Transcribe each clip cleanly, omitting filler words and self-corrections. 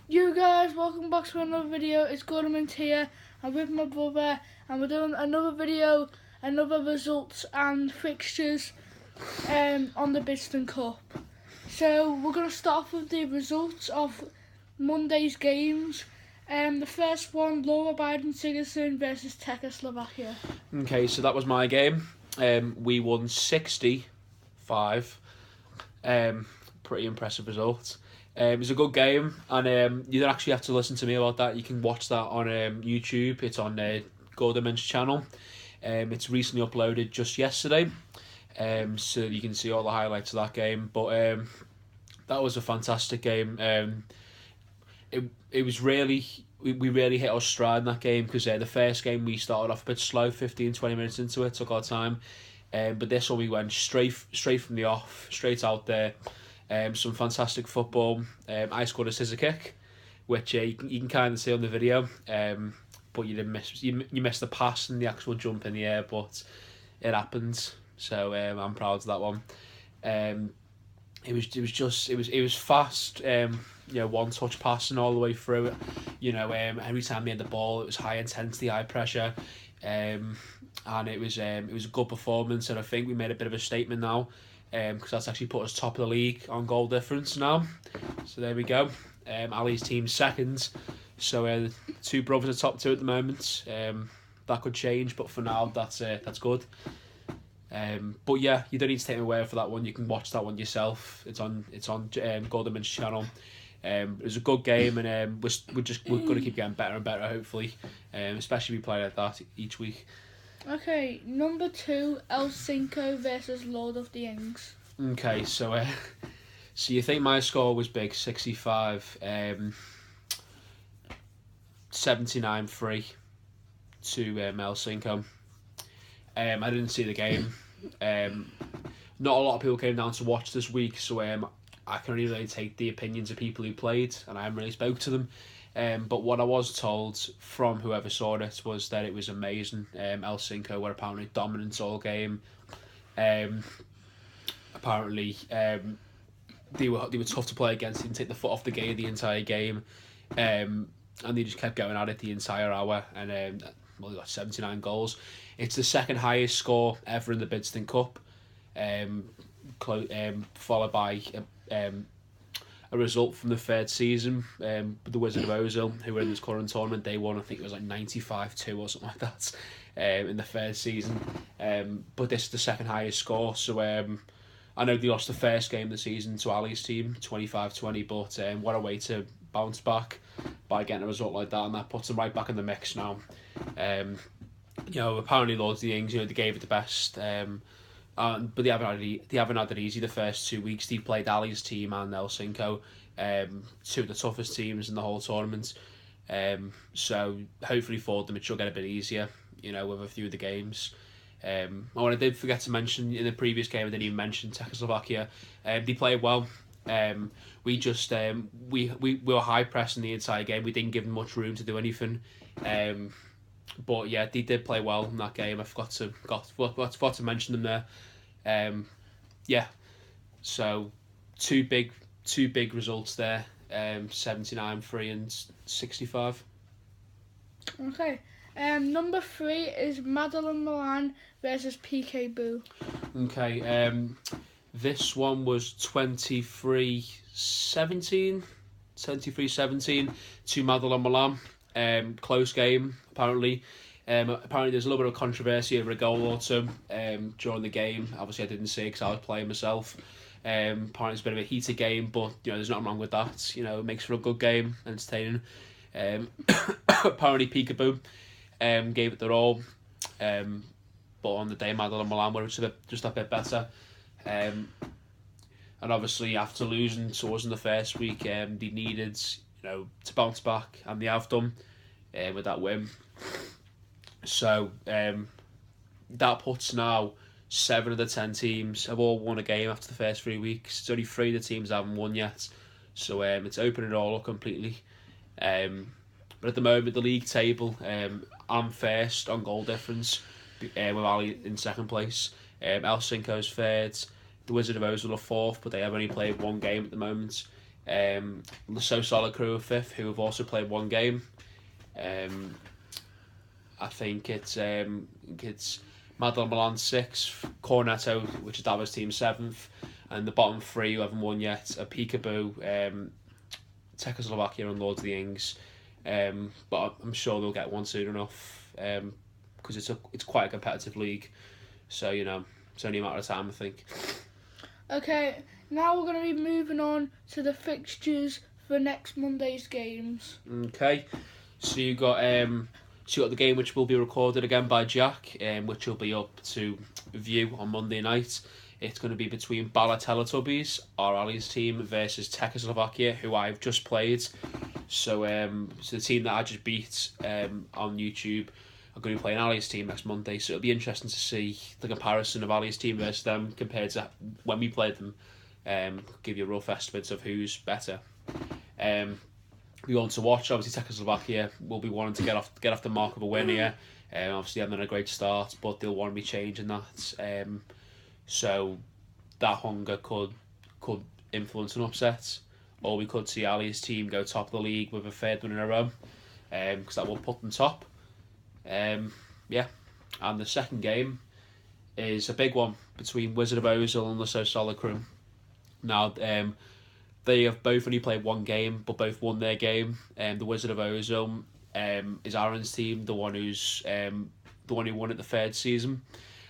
You guys, welcome back to another video. It's Gordon here. I'm with my brother and we're doing another video, another results and fixtures on the Bidston Cup. So we're going to start off with the results of Monday's games. The first one, Laura Biden versus Czechoslovakia. Okay, so that was my game. We won 65. Pretty impressive result. It was a good game, and you don't actually have to listen to me about that. You can watch that on YouTube. It's on Gordon's channel. It's recently uploaded just yesterday, so you can see all the highlights of that game. But that was a fantastic game. It was really, we really hit our stride in that game, because the first game we started off a bit slow, 15-20 minutes into it, took our time. But this one we went straight from the off, straight out there. Some fantastic football. I scored a scissor kick, which you can kind of see on the video. But you didn't miss. You missed the pass and the actual jump in the air, but it happened. So I'm proud of that one. It was fast. One touch passing all the way through it. Every time they had the ball, it was high intensity, high pressure. And it was a good performance, and I think we made a bit of a statement now, because that's actually put us top of the league on goal difference now. So there we go. Ali's team's second, so two brothers are top two at the moment. That could change, but for now that's good. But yeah, you don't need to take my word for that one. You can watch that one yourself. It's on Gordon's channel. It was a good game, and we're going to keep getting better and better, hopefully, especially if we play like that each week. Okay, number 2, Helsinki versus Lord of the Rings. Okay, so you think my score was big, 65, 79-3 to Helsinki. I didn't see the game. Not a lot of people came down to watch this week, so I can only really take the opinions of people who played, and I haven't really spoke to them. But what I was told from whoever saw it was that it was amazing. Helsinki were apparently dominant all game. Apparently, they were tough to play against. They didn't take the foot off the the entire game, and they just kept going at it the entire hour. And they got 79 goals. It's the second highest score ever in the Bidston Cup, followed by a result from the third season, the Wizard of Ozil, who were in this current tournament. They won, I think it was like 95-2 or something like that, in the third season. But this is the second highest score. So I know they lost the first game of the season to Ali's team, 25-20, but what a way to bounce back by getting a result like that, and that puts them right back in the mix now. Apparently Lords of the Rings, they gave it the best. But they haven't had it easy the first 2 weeks. They played Ali's team and Helsinki, two of the toughest teams in the whole tournament. So hopefully for them it should get a bit easier, with a few of the games. I did forget to mention in the previous game, I didn't even mention Czechoslovakia. They played well. We just we were high pressing the entire game. We didn't give them much room to do anything. But yeah, they did play well in that game. I forgot to mention them there. So two big results there. 79-3 and 65. Okay. Number 3 is Madeline Milan versus PK Boo. Okay. This one was 23-17 to Madeline Milan. Close game, apparently. Apparently there's a little bit of controversy over a goal or two during the game. Obviously I didn't see it because I was playing myself. Apparently it's a bit of a heated game, but there's nothing wrong with that. It makes for a good game, entertaining. Apparently Peekaboo gave it their all, but on the day Madeline Milan were just a bit better. And obviously after losing to us in the first week, they needed to bounce back, and they have done with that win. So that puts now 7 of the 10 teams have all won a game after the first 3 weeks. It's only 3 of the teams haven't won yet, so it's opening it all up completely. But at the moment, the league table, I'm first on goal difference, with Ali in second place. Helsinki's third. The Wizard of Ozil are fourth, but they have only played one game at the moment. The So Solid Crew are 5th, who have also played 1 game. I think it's Madeleine Milan 6th, Cornetto, which is Davos team 7th, and the bottom 3 who haven't won yet are Peekaboo, Czechoslovakia and Lords of the Ings. But I'm sure they'll get one soon enough, because it's quite a competitive league. So, it's only a matter of time, I think. Okay, now we're going to be moving on to the fixtures for next Monday's games. Okay, so you got the game which will be recorded again by Jack, which will be up to view on Monday night. It's going to be between Bala Teletubbies, our Ali's team, versus Czechoslovakia, who I've just played. So the team that I just beat on YouTube are going to be playing Ali's team next Monday. So it'll be interesting to see the comparison of Ali's team versus them compared to when we played them. Give you a rough estimate of who's better. We want to watch. Obviously, Czechoslovakia will be wanting to get off the mark of a win here. Obviously, they haven't had a great start, but they'll want to be changing that. So that hunger could influence an upset, or we could see Ali's team go top of the league with a 3rd win in a row, because that will put them top. And the second game is a big one between Wizard of Ozil and the So Solid Crew. Now, they have both only played 1 game, but both won their game. The Wizard of Ozil is Aaron's team, the one who won it the 3rd season,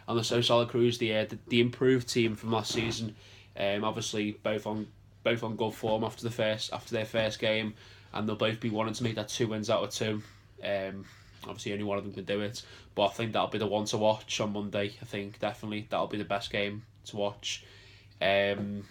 and the So Solid Crew is the improved team from last season. Obviously, both on good form after their first game, and they'll both be wanting to make that 2 wins out of 2. Obviously, only one of them can do it, but I think that'll be the one to watch on Monday. I think definitely that'll be the best game to watch. And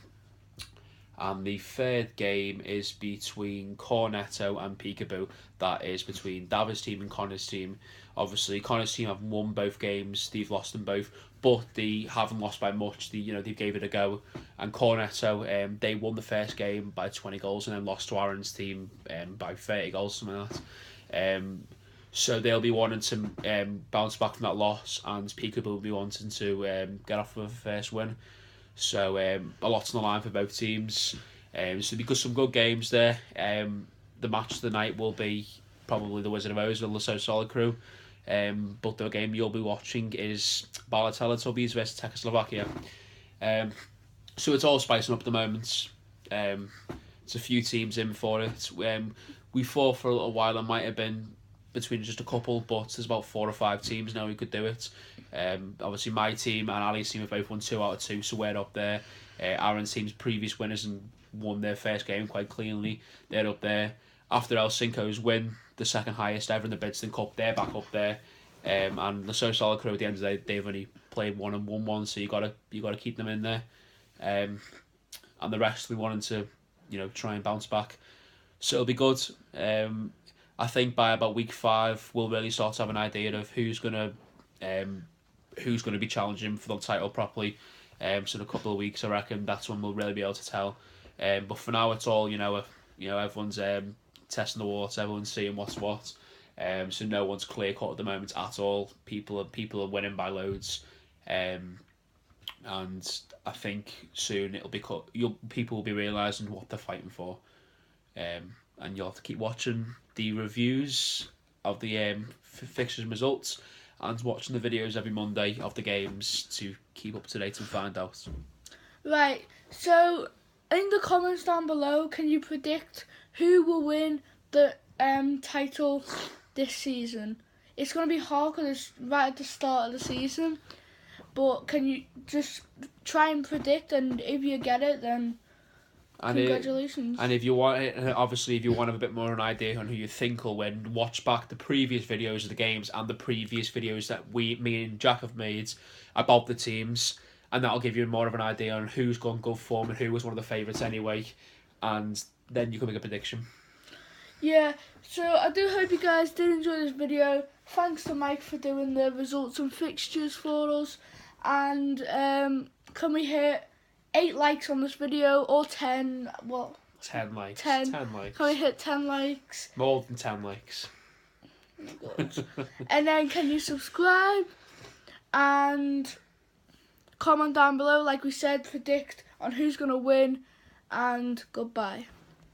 the 3rd game is between Cornetto and Peekaboo. That is between Davos team and Connor's team. Obviously, Connor's team have won both games. They've lost them both, but they haven't lost by much. They gave it a go. And Cornetto, they won the first game by 20 goals and then lost to Aaron's team by 30 goals, something like that. So they'll be wanting to bounce back from that loss, and Peekaboo will be wanting to get off with a first win. So a lot's on the line for both teams. So because some good games there. The match of the night will be probably the Wizard of Ozil and the So Solid Crew. But the game you'll be watching is Bala Teletubbies versus Czechoslovakia. So it's all spicing up at the moment. It's a few teams in for it. We thought for a little while it might have been between just a couple, but there's about 4 or 5 teams now who could do it. Obviously my team and Ali's team have both won 2 out of 2, so we're up there. Aaron's team's previous winners and won their first game quite cleanly. They're up there. After Helsinko's win, the 2nd highest ever in the Bidston Cup, they're back up there. And the So Solid Crew at the end of the day, they've only played 1 and won 1, so you gotta keep them in there. And the rest we wanted to, try and bounce back. So it'll be good. I think by about week 5 we'll really start to have an idea of who's gonna be challenging for the title properly. So in a couple of weeks I reckon that's when we'll really be able to tell. But for now it's all everyone's testing the water, everyone's seeing what's what. So no one's clear cut at the moment at all. People are winning by loads. And I think soon people will be realising what they're fighting for. And you'll have to keep watching the reviews of the fixtures and results, and watching the videos every Monday of the games to keep up to date and find out. Right, so in the comments down below, can you predict who will win the title this season? It's going to be hard because it's right at the start of the season, but can you just try and predict, and if you get it, then congratulations. And if you want to have a bit more of an idea on who you think will win, watch back the previous videos of the games and the previous videos that me and Jack have made about the teams, and that'll give you more of an idea on who's gone good form and who was one of the favourites anyway, and then you can make a prediction. Yeah, so I do hope you guys did enjoy this video. Thanks to Mike for doing the results and fixtures for us, and can we hit 8 likes on this video, or 10, 10 likes. 10 likes. Can we hit 10 likes? More than 10 likes. Oh my God. And then can you subscribe and comment down below, like we said, predict on who's going to win, and goodbye.